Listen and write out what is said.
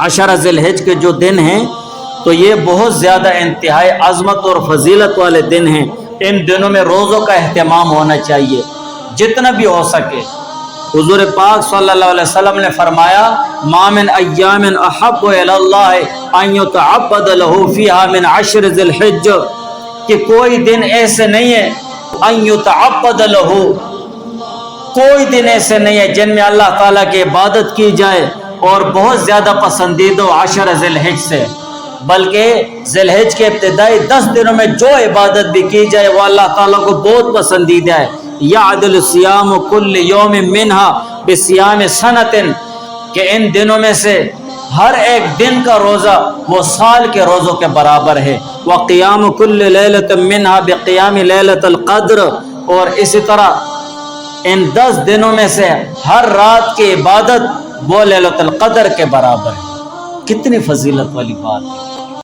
عشرہ ذی الحج کے جو دن ہیں تو یہ بہت زیادہ انتہائی عظمت اور فضیلت والے دن ہیں. ان دنوں میں روزوں کا اہتمام ہونا چاہیے جتنا بھی ہو سکے. حضور پاک صلی اللہ علیہ وسلم نے فرمایا ما من ایام احب الی اللہ ان یتعبد له فیہا من عشر ذی الحج، کہ کوئی دن ایسے نہیں ہے ان یتعبد له، کوئی دن ایسے نہیں ہے جن میں اللہ تعالیٰ کی عبادت کی جائے اور بہت زیادہ پسندیدہ عشر ذی الحج سے، بلکہ ذی الحج کے ابتدائی 10 دنوں میں جو عبادت بھی کی جائے وہ اللہ تعالیٰ کو بہت پسندیدہ ہے. یعدل صیام کل یوم منہا بصیام سنۃ، کہ ان دنوں میں سے ہر ایک دن کا روزہ وہ سال کے روزوں کے برابر ہے. وقیام کل لیلۃ منہا بقیام لیلۃ القدر، اور اسی طرح ان 10 دنوں میں سے ہر رات کی عبادت وہ لیلۃ القدر کے برابر ہے. کتنی فضیلت والی بات ہے.